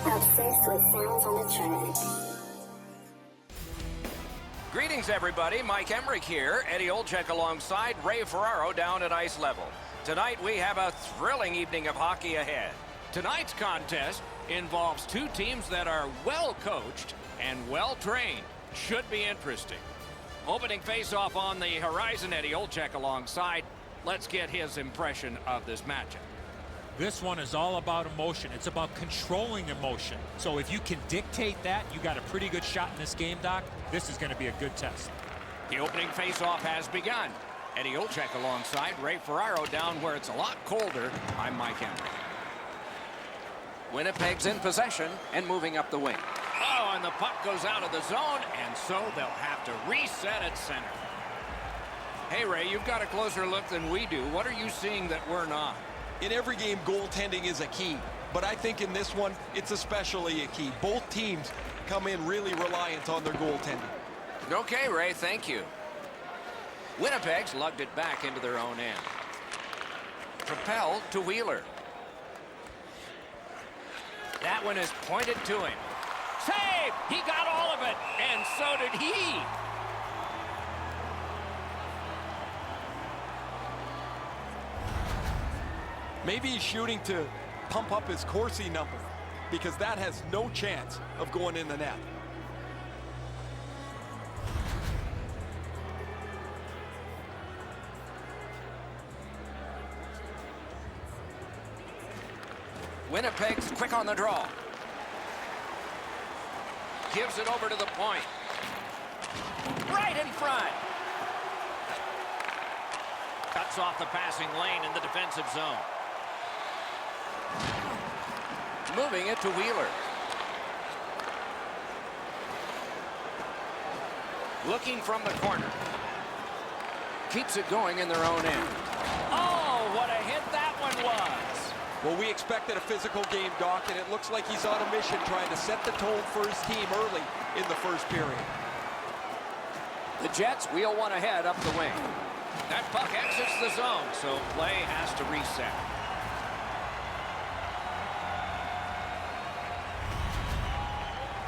Obsessed with sounds on the track. Greetings, everybody. Mike Emmerich here. Eddie Olczyk alongside Ray Ferraro down at ice level. Tonight, we have a thrilling evening of hockey ahead. Tonight's contest involves two teams that are well coached and well trained. Should be interesting. Opening face-off on the horizon, Eddie Olczyk alongside. Let's get his impression of this matchup. This one is all about emotion. It's about controlling emotion. So if you can dictate that, you got a pretty good shot in this game, Doc. This is going to be a good test. The opening face-off has begun. Eddie Olczyk alongside Ray Ferraro down where it's a lot colder. I'm Mike Emmerich. Winnipeg's in possession and moving up the wing. Oh, and the puck goes out of the zone, and so they'll have to reset at center. Hey, Ray, you've got a closer look than we do. What are you seeing that we're not? In every game, goaltending is a key. But I think in this one, it's especially a key. Both teams come in really reliant on their goaltending. Okay, Ray, thank you. Winnipeg's lugged it back into their own end. Propelled to Wheeler. That one is pointed to him. Save! He got all of it, and so did he. Maybe he's shooting to pump up his Corsi number, because that has no chance of going in the net. Winnipeg's quick on the draw. Gives it over to the point. Right in front. Cuts off the passing lane in the defensive zone. Moving it to Wheeler. Looking from the corner. Keeps it going in their own end. Oh, what a hit that one was. Well, we expected a physical game, Doc, and it looks like he's on a mission trying to set the tone for his team early in the first period. The Jets wheel one ahead up the wing. That puck exits the zone, so play has to reset.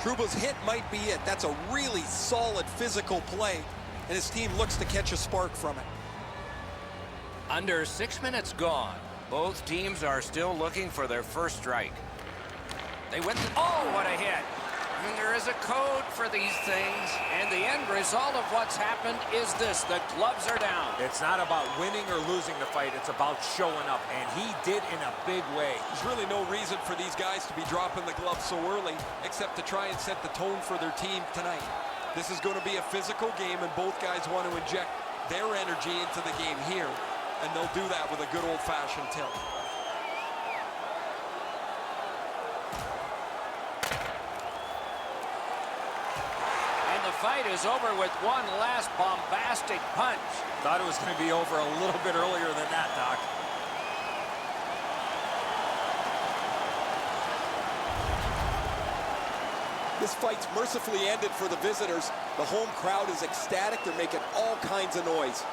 Trouba's hit might be it. That's a really solid physical play, and his team looks to catch a spark from it. Under 6 minutes gone. Both teams are still looking for their first strike. They went to... Oh, what a hit. I mean, there is a code for these things, and the end result of what's happened is this. The gloves are down. It's not about winning or losing the fight. It's about showing up, and he did in a big way. There's really no reason for these guys to be dropping the gloves so early, except to try and set the tone for their team tonight. This is going to be a physical game, and both guys want to inject their energy into the game here, and they'll do that with a good old-fashioned tilt. The fight is over with one last bombastic punch. Thought it was going to be over a little bit earlier than that, Doc. This fight's mercifully ended for the visitors. The home crowd is ecstatic. They're making all kinds of noise.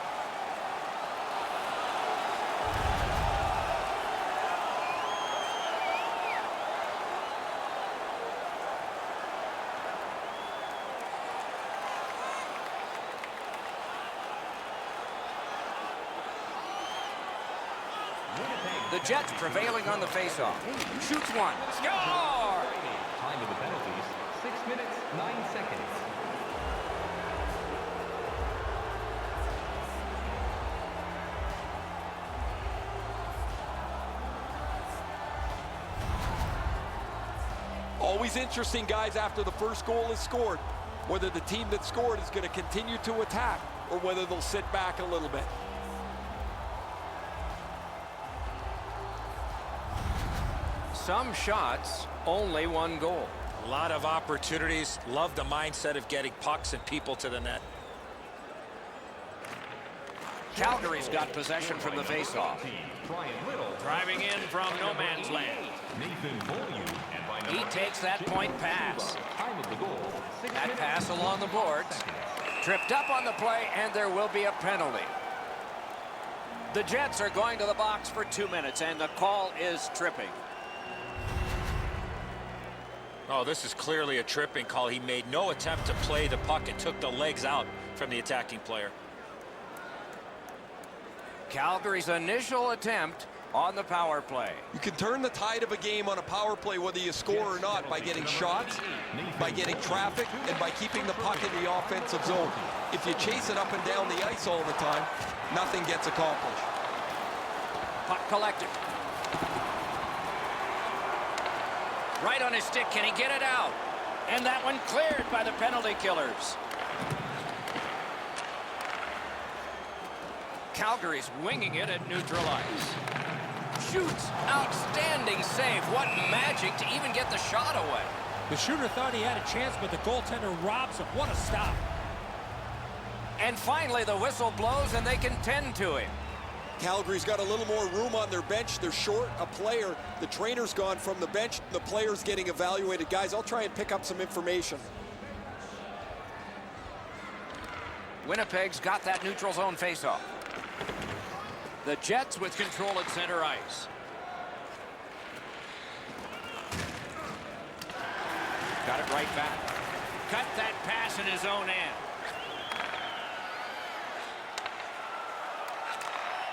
The Jets prevailing on the faceoff. Shoots one. Score! Time of the penalties, 6 minutes, 9 seconds. Always interesting, guys, after the first goal is scored, whether the team that scored is going to continue to attack or whether they'll sit back a little bit. Some shots, only one goal. A lot of opportunities. Love the mindset of getting pucks and people to the net. Calgary's got possession from the faceoff. Driving in from no man's land. He takes that point pass. That pass along the boards. Tripped up on the play, and there will be a penalty. The Jets are going to the box for 2 minutes, and the call is tripping. Oh, this is clearly a tripping call. He made no attempt to play the puck and took the legs out from the attacking player. Calgary's initial attempt on the power play. You can turn the tide of a game on a power play whether you score or not by getting shots, by getting traffic, and by keeping the puck in the offensive zone. If you chase it up and down the ice all the time, nothing gets accomplished. Puck collected. Right on his stick, can he get it out? And that one cleared by the penalty killers. Calgary's winging it at neutral ice. Shoots, outstanding save. What magic to even get the shot away. The shooter thought he had a chance, but the goaltender robs him. What a stop. And finally the whistle blows and they can tend to him. Calgary's got a little more room on their bench. They're short a player. The trainer's gone from the bench. The player's getting evaluated. Guys, I'll try and pick up some information. Winnipeg's got that neutral zone faceoff. The Jets with control at center ice. Got it right back. Cut that pass in his own end.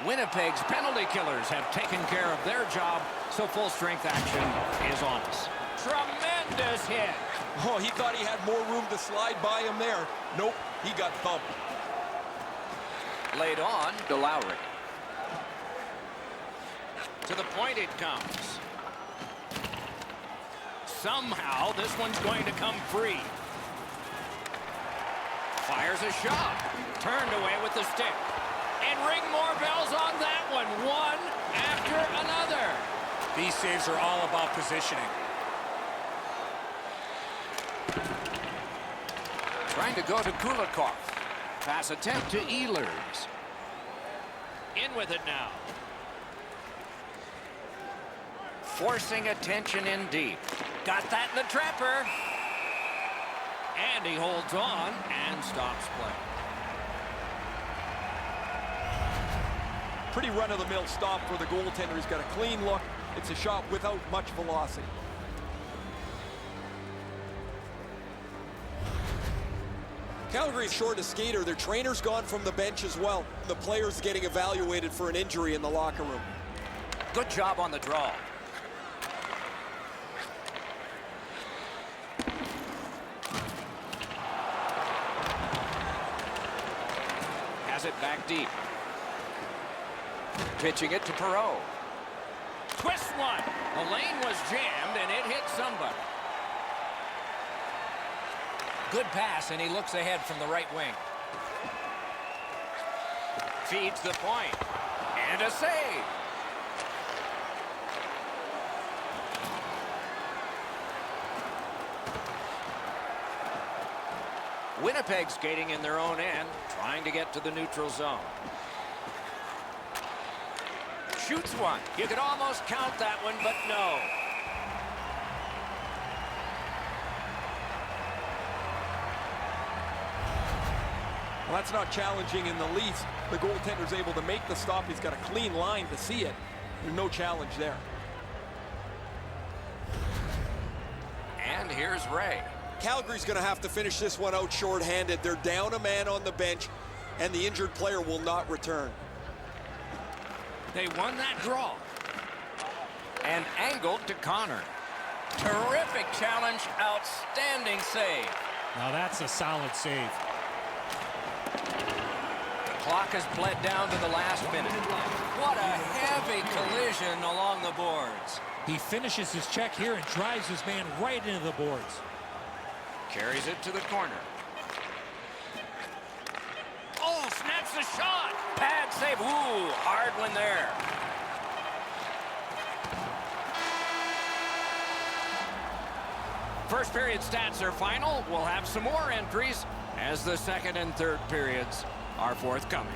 Winnipeg's penalty killers have taken care of their job, so full strength action is on us. Tremendous hit. Oh, he thought he had more room to slide by him there. Nope, he got thumped. Laid on to Lowry. To the point it comes. Somehow this one's going to come free. Fires a shot. Turned away with the stick. And ring more bells on that one. One after another. These saves are all about positioning. Trying to go to Kulikov. Pass attempt to Ehlers. In with it now. Forcing attention in deep. Got that in the trapper. And he holds on and stops play. Pretty run-of-the-mill stop for the goaltender. He's got a clean look. It's a shot without much velocity. Calgary's short a skater. Their trainer's gone from the bench as well. The player's getting evaluated for an injury in the locker room. Good job on the draw. Has it back deep. Pitching it to Perreault. Twist one. The lane was jammed and it hit somebody. Good pass and he looks ahead from the right wing. Feeds the point. And a save. Winnipeg skating in their own end, trying to get to the neutral zone. Shoots one. You could almost count that one, but no. Well, that's not challenging in the least. The goaltender's able to make the stop. He's got a clean line to see it. There's no challenge there. And here's Ray. Calgary's going to have to finish this one out shorthanded. They're down a man on the bench, and the injured player will not return. They won that draw. And angled to Connor. Terrific challenge, outstanding save. Now that's a solid save. The clock has bled down to the last minute. What a heavy collision along the boards. He finishes his check here and drives his man right into the boards. Carries it to the corner. Oh, snaps the shot. Pad save. Ooh, hard one there. First period stats are final. We'll have some more entries as the second and third periods are forthcoming.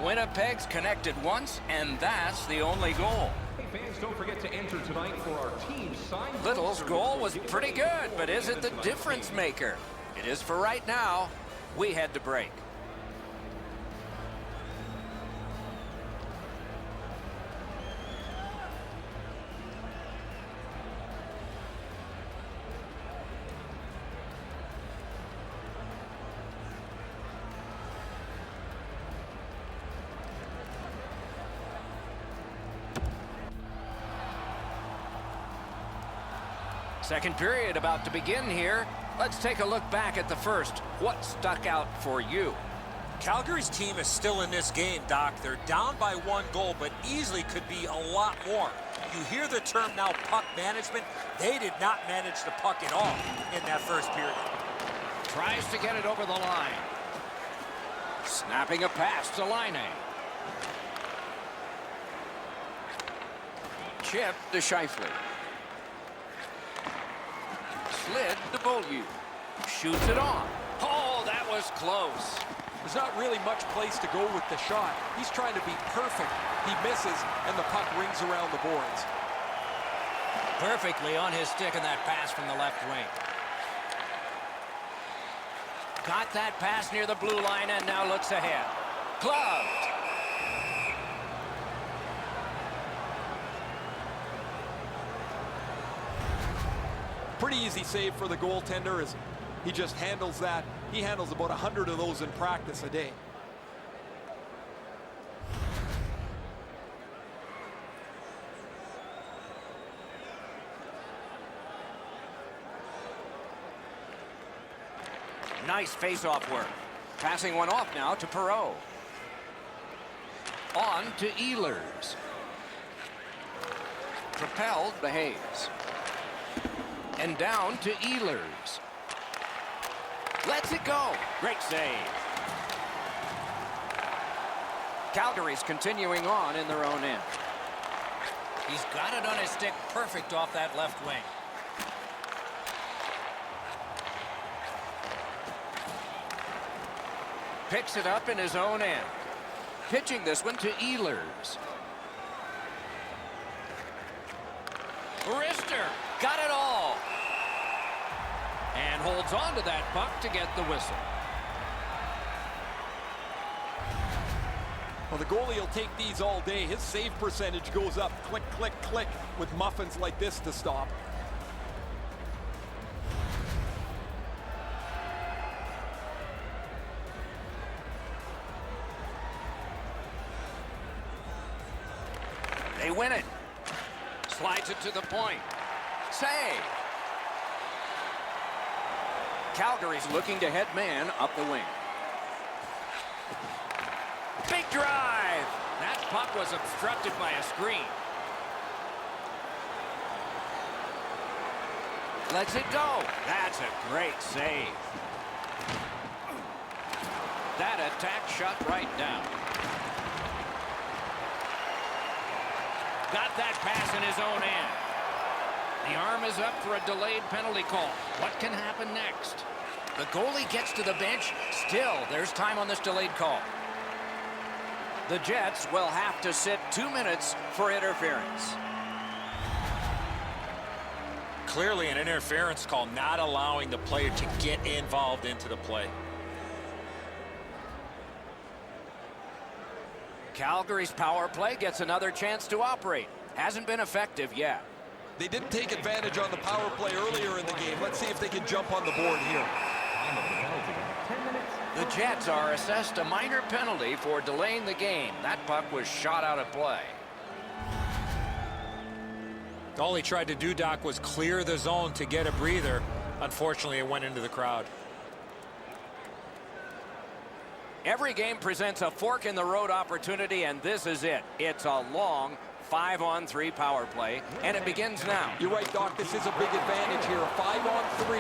Winnipeg's connected once, and that's the only goal. Hey fans, don't forget to enter tonight for our team sign. Little's goal was pretty good, but is it the difference maker? It is for right now. We head to break. Second period about to begin here. Let's take a look back at the first. What stuck out for you? Calgary's team is still in this game, Doc. They're down by 1 goal, but easily could be a lot more. You hear the term now, puck management. They did not manage the puck at all in that first period. Tries to get it over the line. Snapping a pass to Line. Chip to Scheifele. Slid to Beaulieu. Shoots it on. Oh, that was close. There's not really much place to go with the shot. He's trying to be perfect. He misses, and the puck rings around the boards. Perfectly on his stick in that pass from the left wing. Got that pass near the blue line and now looks ahead. Gloved. Pretty easy save for the goaltender as he just handles that. He handles about 100 of those in practice a day. Nice face-off work. Passing one off now to Perreault. On to Ehlers. Propelled to Hayes. And down to Ehlers. Lets it go. Great save. Calgary's continuing on in their own end. He's got it on his stick perfect off that left wing. Picks it up in his own end. Pitching this one to Ehlers. Rister got it all. And holds on to that puck to get the whistle. Well, the goalie will take these all day. His save percentage goes up. Click, click, click with muffins like this to stop. They win it. Slides it to the point. Save. Calgary's looking to head man up the wing. Big drive. That puck was obstructed by a screen. Lets it go. That's a great save. That attack shut right down. Got that pass in his own end. The arm is up for a delayed penalty call. What can happen next? The goalie gets to the bench. Still, there's time on this delayed call. The Jets will have to sit 2 minutes for interference. Clearly an interference call, not allowing the player to get involved into the play. Calgary's power play gets another chance to operate. Hasn't been effective yet. They didn't take advantage on the power play earlier in the game. Let's see if they can jump on the board here. Time of the penalty, 10 minutes. The Jets are assessed a minor penalty for delaying the game. That puck was shot out of play. All he tried to do, Doc, was clear the zone to get a breather. Unfortunately, it went into the crowd. Every game presents a fork-in-the-road opportunity, and this is it. It's a long 5-on-3 power play, and it begins now. You're right, Doc. This is a big advantage here. A 5-on-3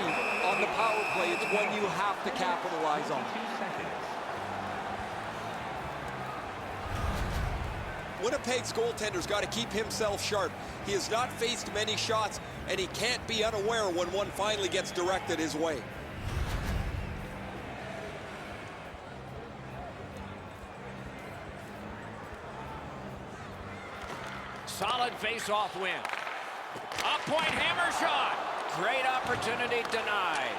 on the power play. It's one you have to capitalize on. 2 seconds. Winnipeg's goaltender's got to keep himself sharp. He has not faced many shots, and he can't be unaware when one finally gets directed his way. Solid face-off win. Up-point hammer shot. Great opportunity denied.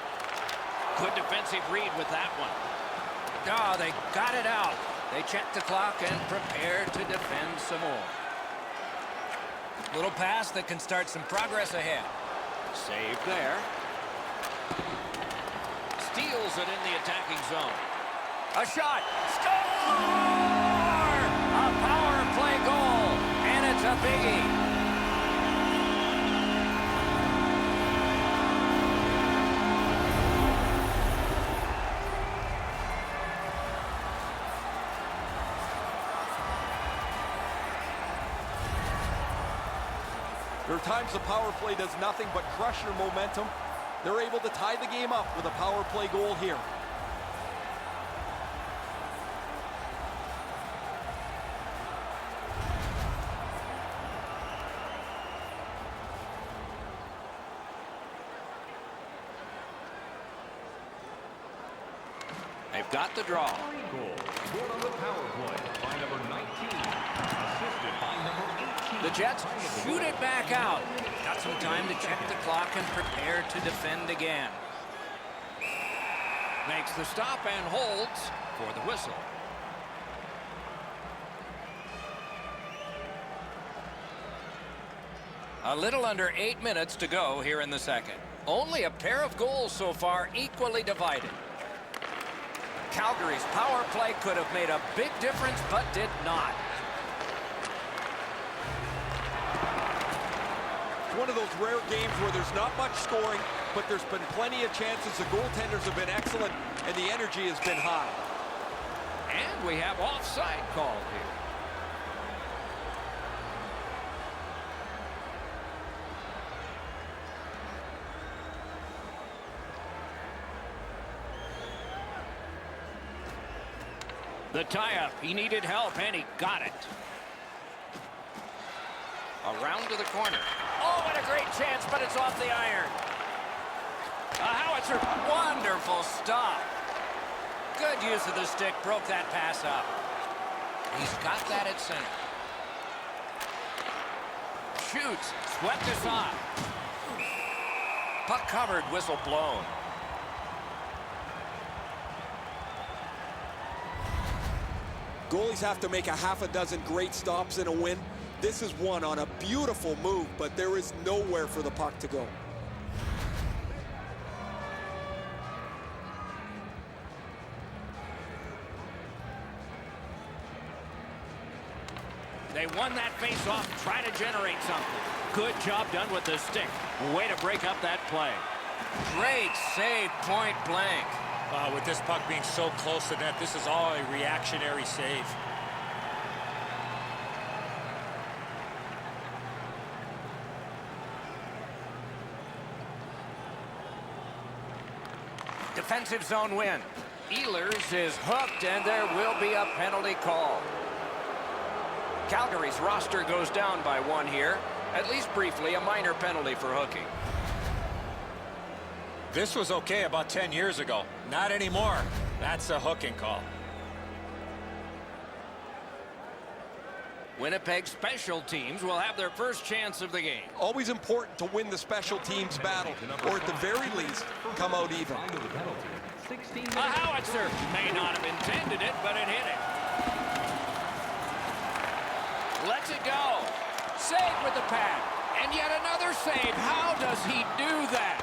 Good defensive read with that one. Oh, they got it out. They check the clock and prepare to defend some more. Little pass that can start some progress ahead. Save there. Steals it in the attacking zone. A shot. Score! A power play goal. And it's a biggie. There are times the power play does nothing but crush your momentum. They're able to tie the game up with a power play goal here. They've got the draw. Goal. Scored on the power play by number 19. Assisted by number 18. The Jets shoot it back out. Got some time to check the clock and prepare to defend again. Makes the stop and holds for the whistle. A little under 8 minutes to go here in the second. Only a pair of goals so far, equally divided. Calgary's power play could have made a big difference, but did not. It's one of those rare games where there's not much scoring, but there's been plenty of chances. The goaltenders have been excellent, and the energy has been high. And we have offside called here. The tie-up, he needed help, and he got it. Around to the corner. Oh, what a great chance, but it's off the iron. A howitzer, wonderful stop. Good use of the stick, broke that pass up. He's got that at center. Shoots, swept aside. Puck covered, whistle blown. Goalies have to make a half a dozen great stops in a win. This is one on a beautiful move, but there is nowhere for the puck to go. They won that face-off, trying to generate something. Good job done with the stick. Way to break up that play. Great save, point blank. With this puck being so close to net, this is all a reactionary save. Defensive zone win. Ehlers is hooked, and there will be a penalty call. Calgary's roster goes down by one here. At least briefly, a minor penalty for hooking. This was okay about 10 years ago. Not anymore. That's a hooking call. Winnipeg special teams will have their first chance of the game. Always important to win the special teams battle, or at the very least, come out even. Under the penalty. 16 A howitzer may not have intended it, but it hit it. Lets it go. Save with the pad. And yet another save. How does he do that?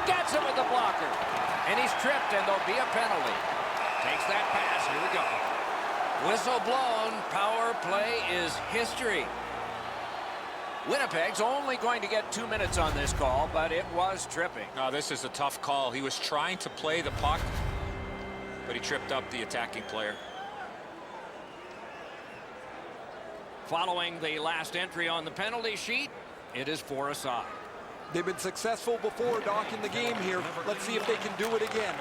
Gets him with the blocker. And he's tripped, and there'll be a penalty. Takes that pass. Here we go. Whistle blown. Power play is history. Winnipeg's only going to get 2 minutes on this call, but it was tripping. Oh, this is a tough call. He was trying to play the puck, but he tripped up the attacking player. Following the last entry on the penalty sheet, it is for a side. They've been successful before, Doc, in the game here. Let's see if they can do it again.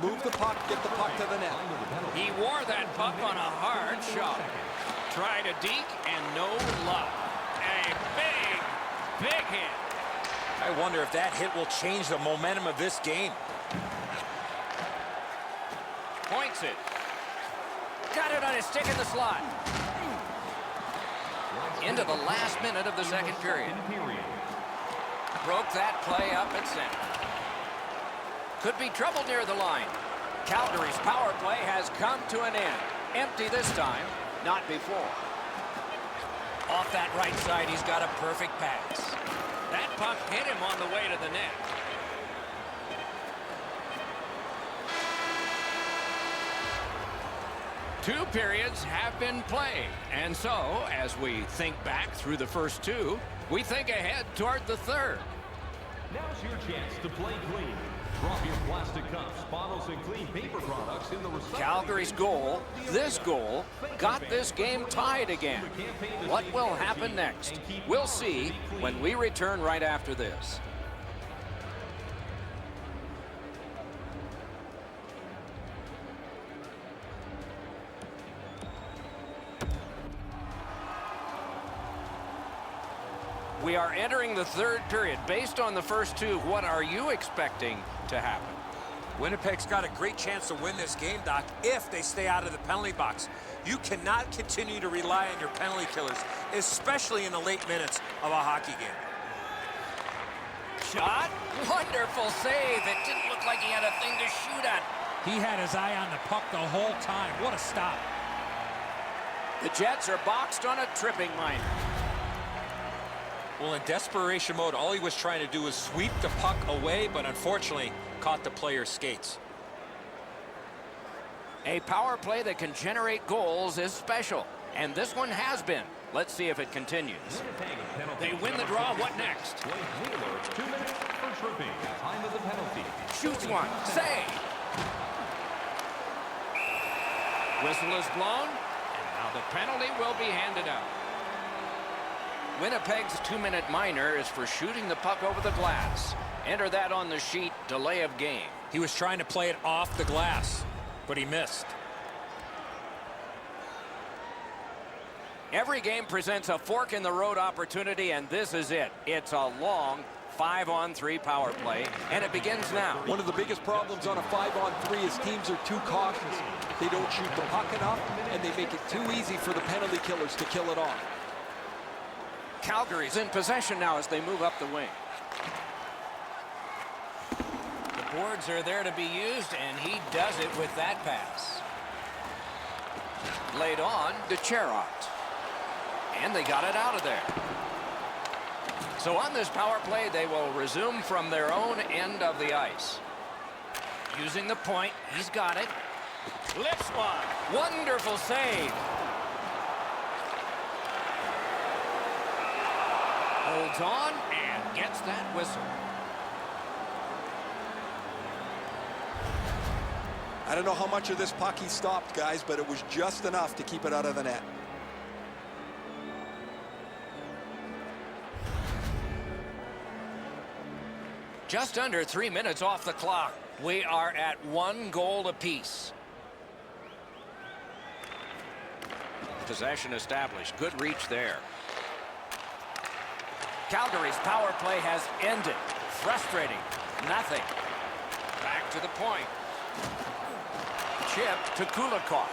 Move the puck, get the puck to the net. He wore that puck on a hard shot. Tried a deke and no luck. A big hit. I wonder if that hit will change the momentum of this game. Points it. Got it on his stick in the slot. Into the last minute of the second period. Broke that play up at center. Could be trouble near the line. Calgary's power play has come to an end. Empty this time, not before. Off that right side, he's got a perfect pass. That puck hit him on the way to the net. Two periods have been played, and so, as we think back through the first two, we think ahead toward the third. Now's your chance to play clean. Drop your plastic cups, bottles, and clean paper products in the recycling. Calgary's goal, this goal, got this game tied again. What will happen next? We'll see when we return right after this. We are entering the third period. Based on the first two, what are you expecting to happen? Winnipeg's got a great chance to win this game, Doc, if they stay out of the penalty box. You cannot continue to rely on your penalty killers, especially in the late minutes of a hockey game. Shot. Wonderful save. It didn't look like he had a thing to shoot at. He had his eye on the puck the whole time. What a stop. The Jets are boxed on a tripping minor. Well, in desperation mode, all he was trying to do was sweep the puck away, but unfortunately caught the player's skates. A power play that can generate goals is special, and this one has been. Let's see if it continues. They win the draw. What next? Wheeler, 2 minutes for tripping. Time of the penalty. Shoots one. Save. Whistle is blown, and now the penalty will be handed out. Winnipeg's 2-minute minor is for shooting the puck over the glass. Enter that on the sheet, delay of game. He was trying to play it off the glass, but he missed. Every game presents a fork-in-the-road opportunity, and this is it. It's a long 5-on-3 power play, and it begins now. One of the biggest problems on a 5-on-3 is teams are too cautious. They don't shoot the puck enough, and they make it too easy for the penalty killers to kill it off. Calgary's in possession now as they move up the wing. The boards are there to be used, and he does it with that pass. Laid on to Cherot. And they got it out of there. So on this power play, they will resume from their own end of the ice. Using the point, he's got it. Lifts one. Wonderful save. Holds on and gets that whistle. I don't know how much of this puck he stopped, guys, but it was just enough to keep it out of the net. Just under 3 minutes off the clock. We are at 1 goal apiece. Possession established. Good reach there. Calgary's power play has ended. Frustrating. Nothing. Back to the point. Chip to Kulikov.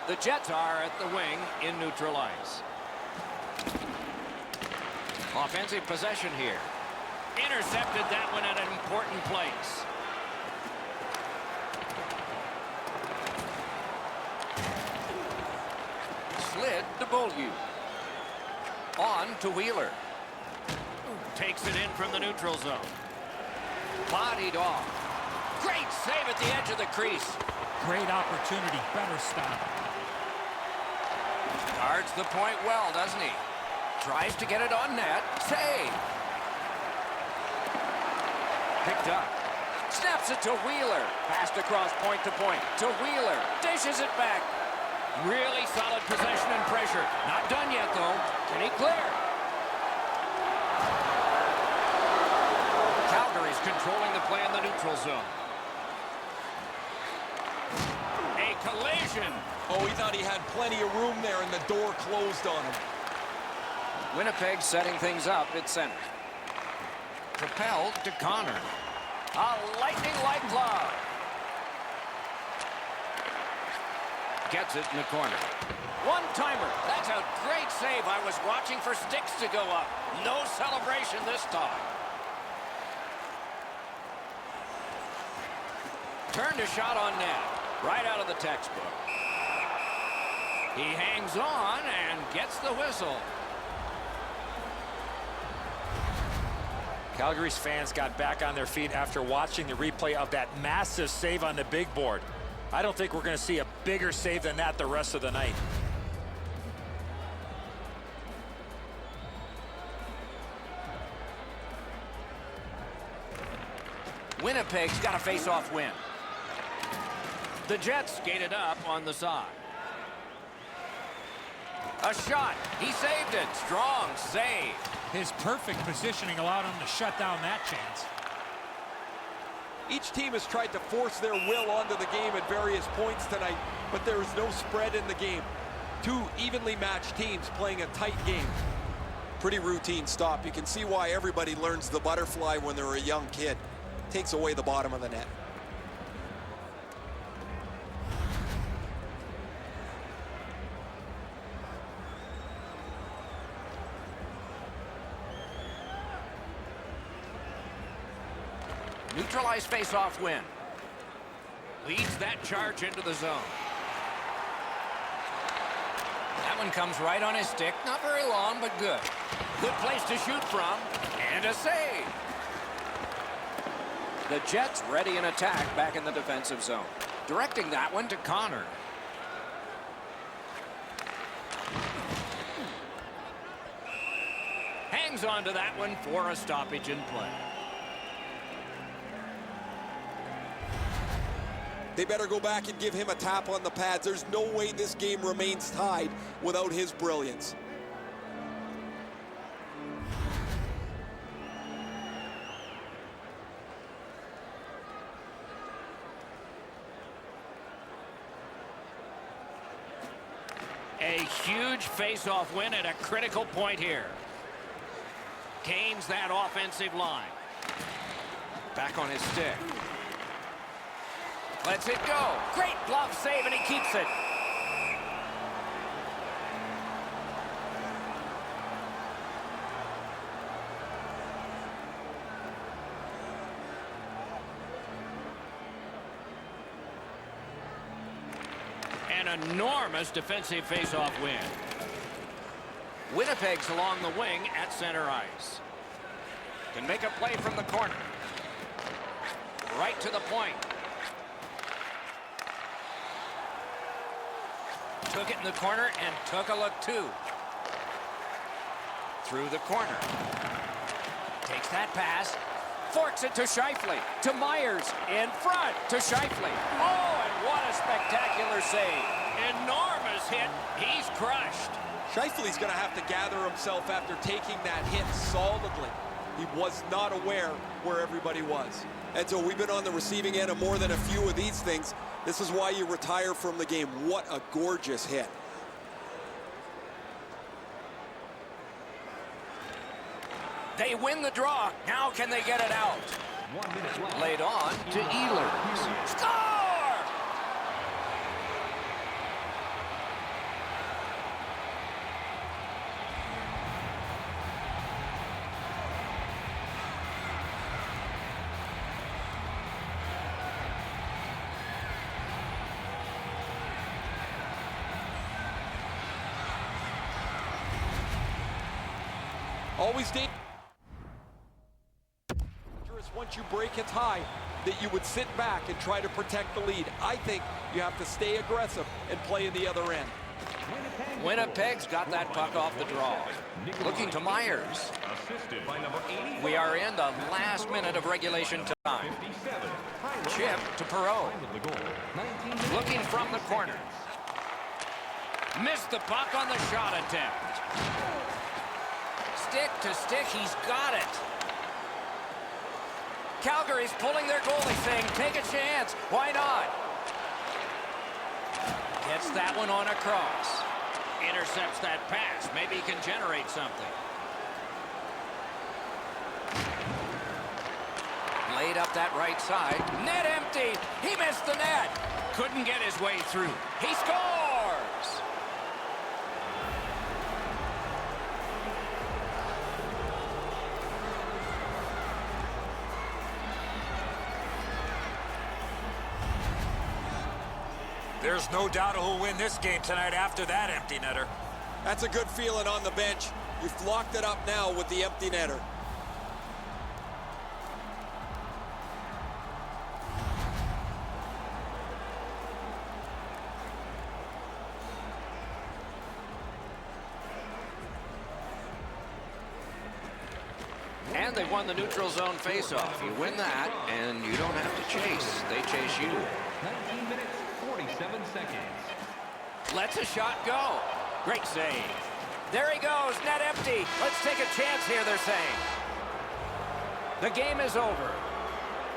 The Jets are at the wing in neutral ice. Offensive possession here. Intercepted that one at an important place. Slid to Beaulieu. On to Wheeler. Takes it in from the neutral zone. Bodied off. Great save at the edge of the crease. Great opportunity. Better stop. Guards the point well, doesn't he? Tries to get it on net. Save. Picked up. Snaps it to Wheeler. Passed across point to point. To Wheeler. Dishes it back. Really solid possession and pressure. Not done yet, though. Can he clear? Calgary's controlling the play in the neutral zone. A collision. Oh, he thought he had plenty of room there, and the door closed on him. Winnipeg setting things up at center. Propelled to Connor. A lightning-like glove. Gets it in the corner. One-timer. That's a great save. I was watching for sticks to go up. No celebration this time. Turned a shot on net. Right out of the textbook. He hangs on and gets the whistle. Calgary's fans got back on their feet after watching the replay of that massive save on the big board. I don't think we're going to see a bigger save than that the rest of the night. Winnipeg's got a face-off win. The Jets skated up on the side. A shot. He saved it. Strong save. His perfect positioning allowed him to shut down that chance. Each team has tried to force their will onto the game at various points tonight, but there is no spread in the game. Two evenly matched teams playing a tight game. Pretty routine stop. You can see why everybody learns the butterfly when they're a young kid. Takes away the bottom of the net. Neutralized face-off win. Leads that charge into the zone. That one comes right on his stick. Not very long, but good. Good place to shoot from. And a save. The Jets ready an attack back in the defensive zone. Directing that one to Connor. Hangs on to that one for a stoppage in play. They better go back and give him a tap on the pads. There's no way this game remains tied without his brilliance. A huge face-off win at a critical point here. Gains that offensive line. Back on his stick. Lets it go. Great glove save, and he keeps it. An enormous defensive face-off win. Winnipeg's along the wing at center ice. Can make a play from the corner. Right to the point. Took it in the corner and took a look too. Through the corner. Takes that pass. Forks it to Scheifele. To Myers. In front to Scheifele. Oh, and what a spectacular save. Enormous hit. He's crushed. Scheifele's going to have to gather himself after taking that hit solidly. He was not aware where everybody was. And so we've been on the receiving end of more than a few of these things. This is why you retire from the game. What a gorgeous hit. They win the draw. Now can they get it out? 1 minute left. Laid on to Ehlers. Score! Always dangerous once you break it high that you would sit back and try to protect the lead. I think you have to stay aggressive and play in the other end. Winnipeg's got that puck off the draw. Looking to Myers. Assisted by number 80. We are in the last minute of regulation time. 57. Chip to Perreault. Time of the goal. 19. Looking from the corner. Missed the puck on the shot attempt. Stick to stick, he's got it. Calgary's pulling their goalie saying, take a chance. Why not? Gets that one on across. Intercepts that pass. Maybe he can generate something. Laid up that right side. Net empty. He missed the net. Couldn't get his way through. He scores! There's no doubt who'll win this game tonight after that empty netter. That's a good feeling on the bench. You've locked it up now with the empty netter. And they won the neutral zone faceoff. You win that, and you don't have to chase. They chase you. 19 minutes, 47 seconds. Lets a shot go. Great save. There he goes, net empty. Let's take a chance here, they're saying. The game is over.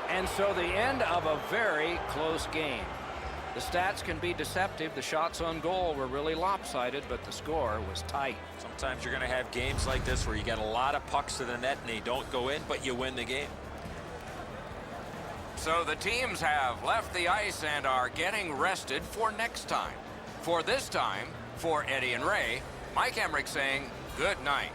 And so the end of a very close game. The stats can be deceptive. The shots on goal were really lopsided, but the score was tight. Sometimes you're going to have games like this where you get a lot of pucks to the net and they don't go in, but you win the game. So the teams have left the ice and are getting rested for next time. For this time, for Eddie and Ray, Mike Emmerich saying good night.